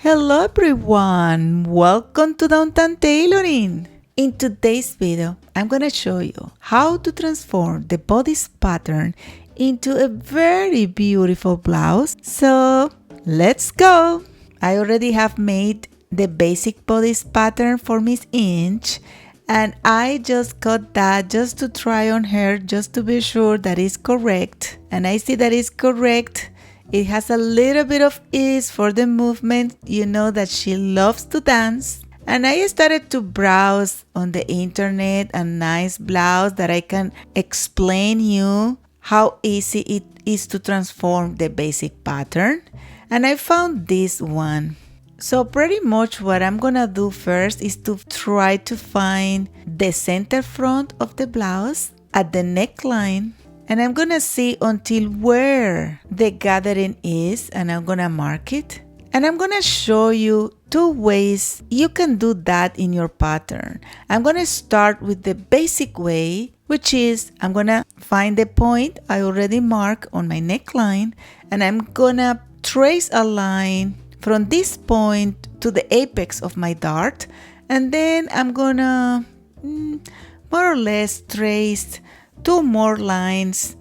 Hello everyone, welcome to Downtown Tailoring. In today's video, I'm going to show you how to transform the bodice pattern into a very beautiful blouse. So let's go. I already have made the basic bodice pattern for Miss Inch, and I just cut that just to try on her, just to be sure that it's correct. And I see that it's correct. It has a little bit of ease for the movement. You know that she loves to dance. And I started to browse on the internet a nice blouse that I can explain you how easy it is to transform the basic pattern. And I found this one. So pretty much what I'm gonna do first is to try to find the center front of the blouse at the neckline. And I'm gonna see until where the gathering is, and I'm gonna mark it. And I'm gonna show you two ways you can do that in your pattern. I'm gonna start with the basic way, which is I'm gonna find the point I already marked on my neckline, and I'm gonna trace a line from this point to the apex of my dart, and then I'm gonna more or less trace two more lines.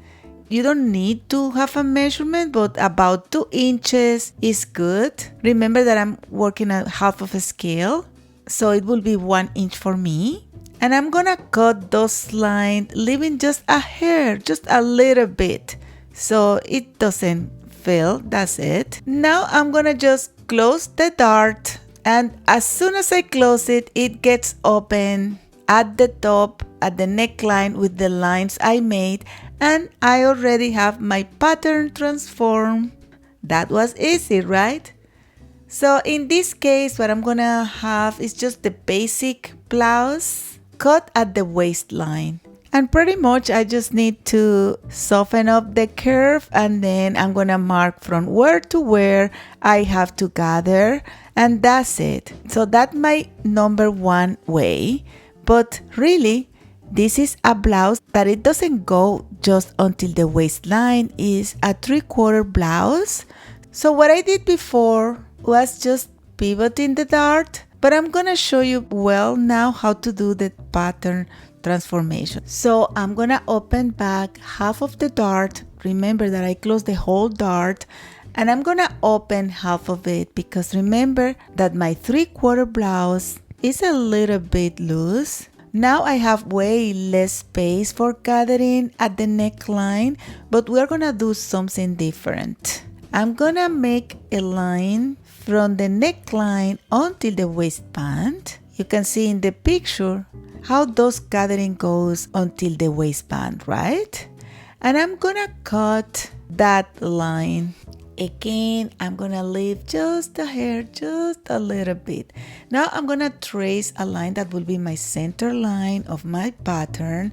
You don't need to have a measurement, but about 2 inches is good. Remember that I'm working at half of a scale, so it will be 1 inch for me. And I'm gonna cut those lines, leaving just a hair, just a little bit, so it doesn't fill. That's it. Now I'm gonna just close the dart, and as soon as I close it, it gets open at the top, at the neckline with the lines I made, and I already have my pattern transformed. That was easy, right? So in this case, what I'm gonna have is just the basic blouse cut at the waistline. And pretty much I just need to soften up the curve, and then I'm gonna mark from where to where I have to gather, and that's it. So that's my number one way. But really, this is a blouse that it doesn't go just until the waistline. Is a 3/4 blouse. So what I did before was just pivoting the dart, but I'm gonna show you well now how to do the pattern transformation. So I'm gonna open back half of the dart. Remember that I closed the whole dart, and I'm gonna open half of it because remember that my 3/4 blouse is a little bit loose. Now I have way less space for gathering at the neckline, but we're gonna do something different. I'm gonna make a line from the neckline until the waistband. You can see in the picture how those gathering goes until the waistband, right? And I'm gonna cut that line. Again, I'm gonna leave just a hair, just a little bit. Now I'm gonna trace a line that will be my center line of my pattern,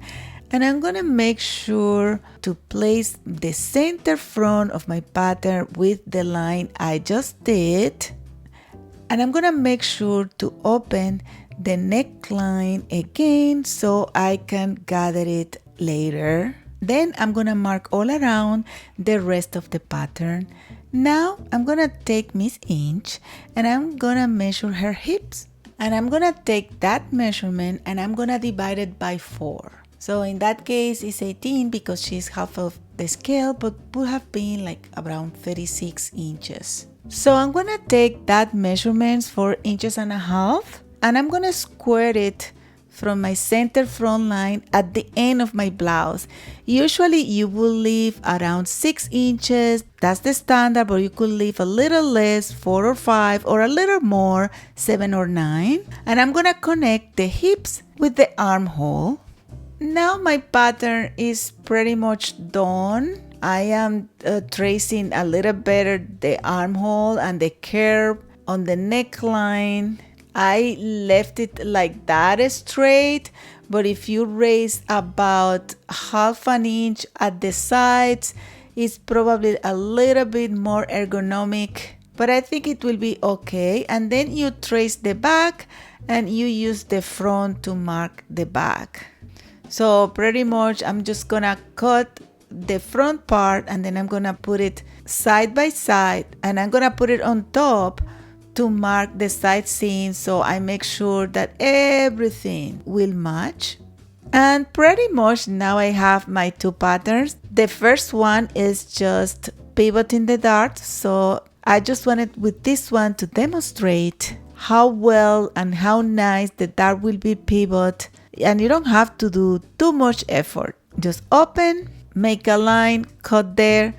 and I'm gonna make sure to place the center front of my pattern with the line I just did. And I'm gonna make sure to open the neckline again so I can gather it later. Then I'm gonna mark all around the rest of the pattern. Now I'm gonna take Miss Inch and I'm gonna measure her hips. And I'm gonna take that measurement and I'm gonna divide it by 4. So in that case it's 18 because she's half of the scale, but would have been like around 36 inches. So I'm gonna take that measurements 4.5 inches, and I'm gonna square it from my center front line at the end of my blouse. Usually you will leave around 6 inches. That's the standard, but you could leave a little less, 4 or 5, or a little more, 7 or 9. And I'm gonna connect the hips with the armhole. Now my pattern is pretty much done. I am tracing a little better the armhole and the curve on the neckline. I left it like that straight, but if you raise about 1/2 inch at the sides, it's probably a little bit more ergonomic, but I think it will be okay. And then you trace the back and you use the front to mark the back. So pretty much I'm just gonna cut the front part, and then I'm gonna put it side by side, and I'm gonna put it on top to mark the side seams, so I make sure that everything will match. And pretty much now I have my two patterns. The first one is just pivoting the dart, so I just wanted with this one to demonstrate how well and how nice the dart will be pivot, and you don't have to do too much effort. Just open, make a line, cut there,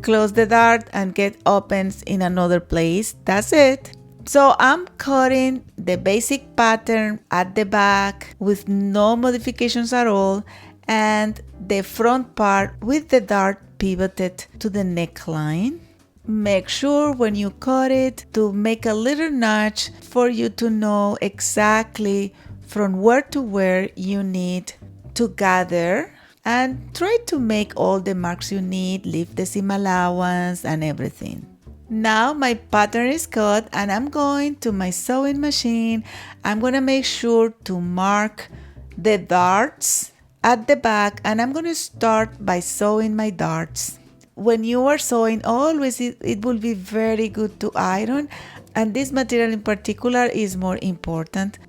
close the dart, and get opens in another place. That's it. So I'm cutting the basic pattern at the back with no modifications at all, and the front part with the dart pivoted to the neckline. Make sure when you cut it to make a little notch for you to know exactly from where to where you need to gather, and try to make all the marks you need, leave the seam allowance and everything. Now my pattern is cut and I'm going to my sewing machine. I'm going to make sure to mark the darts at the back, and I'm going to start by sewing my darts. When you are sewing, always it will be very good to iron, and this material in particular is more important.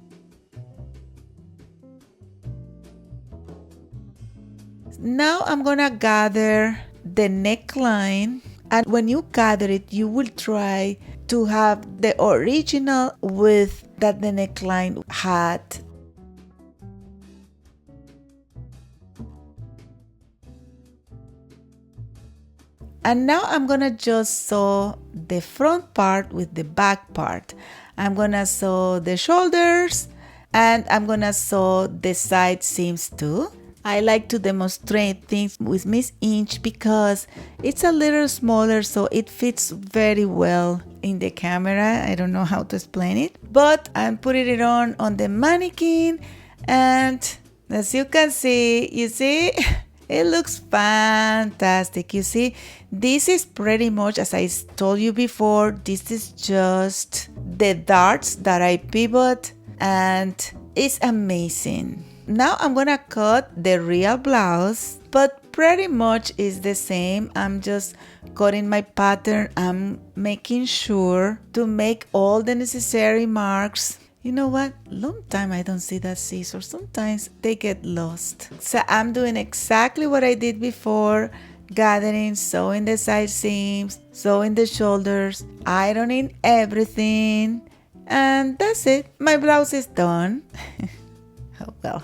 Now I'm gonna gather the neckline, and when you gather it, you will try to have the original width that the neckline had. And now I'm gonna just sew the front part with the back part. I'm gonna sew the shoulders, and I'm gonna sew the side seams too. I like to demonstrate things with Miss Inch because it's a little smaller, so it fits very well in the camera. I don't know how to explain it, but I'm putting it on the mannequin, and as you can see, you see, it looks fantastic. You see, this is pretty much, as I told you before, this is just the darts that I pivot, and it's amazing. Now I'm gonna cut the real blouse, but pretty much is the same. I'm just cutting my pattern. I'm making sure to make all the necessary marks. You know what? Long time I don't see that scissors. Sometimes they get lost. So I'm doing exactly what I did before. Gathering, sewing the side seams, sewing the shoulders, ironing everything. And that's it. My blouse is done. Oh, well,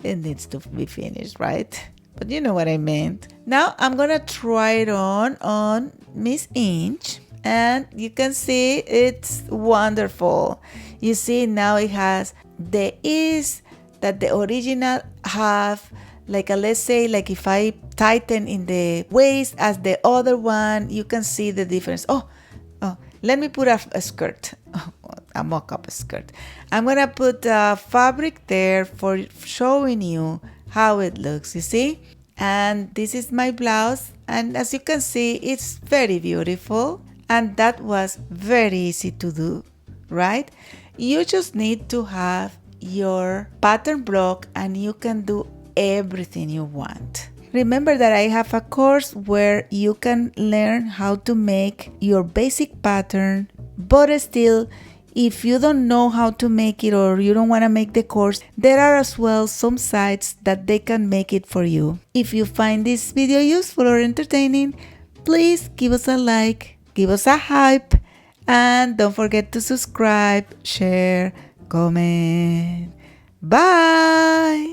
it needs to be finished, right? But you know what I meant. Now I'm gonna try it on Miss Inch, and you can see it's wonderful. You see, now it has the ease that the original have, like let's say, like if I tighten in the waist as the other one, you can see the difference. Oh, let me put a skirt, a mock-up skirt. I'm gonna put fabric there for showing you how it looks, you see? And this is my blouse, and as you can see, it's very beautiful, and that was very easy to do, right? You just need to have your pattern block and you can do everything you want. Remember that I have a course where you can learn how to make your basic pattern, but still, if you don't know how to make it or you don't want to make the course, there are as well some sites that they can make it for you. If you find this video useful or entertaining, please give us a like, give us a hype, and don't forget to subscribe, share, comment. Bye!